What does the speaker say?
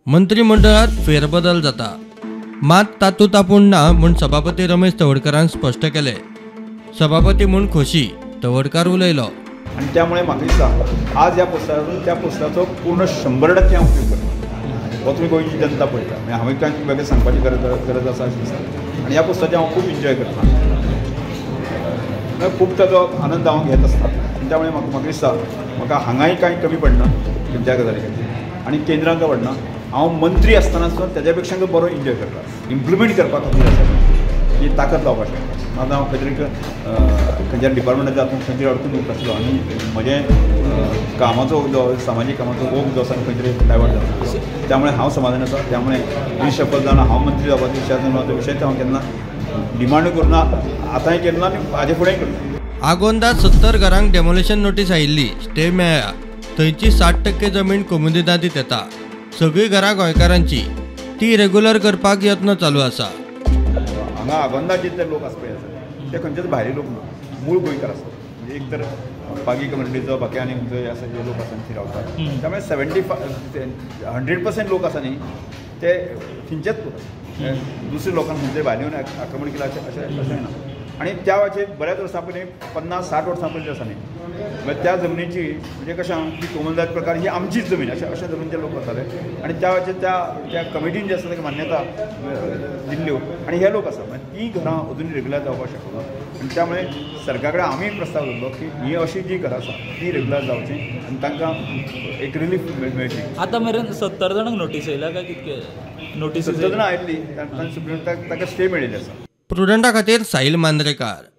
मंत्रिमंडळात फेरबदल जाता, मात तातूंत आपूण ना म्हूण सभापती रमेश तवडकरान स्पश्ट केले। सभापती म्हूण खोशी तवडकार उलयलो। आणि त्यामुळे म्हाका दिसता आज ह्या पोस्टारून त्या पोस्टाचो पूर्ण 100% हांव उपयोग करता। हो तुमी गोंयची जनता पळयता, म्हणजे हांवें कांय वेगळें सांगपाची गरज आसा अशें दिसता। आणि ह्या पोस्टाचें हांव खूब एन्जॉय करता, खूब ताचो आनंद हांव घेत आसता। आणि त्यामुळे म्हाका दिसता म्हाका हांगाय कांय कमी पडना त्या गजाली खातीर, आणि केंद्रांक पडना। हांव मंत्री आसतना सुद्दां तेज्या पेक्षा बरो एन्जॉय करता। इम्प्लिमेंट करपा खातीर आसा की ताकद लावपाक शकता। आतां हांव खंयच्या डिपार्टमेंटाच्या हातूंत खंयतरी अडकून उरतालो आनी म्हजें कामाचो जो सामाजीक कामाचो ओग जो आसा खंय तरी डायवर्ट जाता। त्यामुळे हांव समाधान आसा। त्यामुळे रिशफल जावन हांव मंत्री जावपाचो विशय आसा तो विशय हांव केन्ना डिमांड करना, आतांय केन्ना आनी हाजे फुडेंय करना। आगोंदात 70 घरांक डेमोलिशन नोटीस आयिल्ली स्टे मेळ्ळ्या। थंयची 60% जमीन कोमुनिदादीत येता। सगळीं घरां गोंयकारांची, ती रेग्युलर करपाक यत्न चालू आसा। हांगा आगोंदात जितले लोक आसा पळय आसा ते खंयचेच भायले लोक न्हू, मूळ गोंयकार आसा। म्हणजे एक तर बागी कम्युनिटीचो बाकी आनी खंयचो आसा जे लोक आसा थंय रावतात। त्यामुळे 100% लोक आसा न्ही ते थंयचेच लोक आसा। दुसऱ्या लोकांक खंयचे भायले येवन आक्रमण केलां अशें ना। आणि त्या वेळाचेर बऱ्याच वर्सां पयलीं 50-60 वर्सां पयलीं आसा न्ही, म्हणजे त्या जमनीची म्हणजे कशें की कोमुनिदाद प्रकार ही आमचीच जमीन अशें धरून लोक वताले। आणि त्या वेळाचेर त्या कमिटीन जे आसा ताका मान्यता दिल्ल्यो आणि हे लोक आसा ती घरां अजून रेग्युलर जावपाक शकना। आणि त्यामुळे सरकार कडेन आमी प्रस्ताव दवरलो की ही अशी जी घरां आसा ती रेग्युलर जावची आनी तांकां एक रिलीफ मेळची। आतां मेरेन 70 जाणांक नोटीस येयला काय कितके नोटीस? 70 जाणां आयिल्ली, तांकां सुप्रीम ताका स्टे मेळिल्ली आसा। प्रुडंटा खातीर साहिल मांद्रेकार।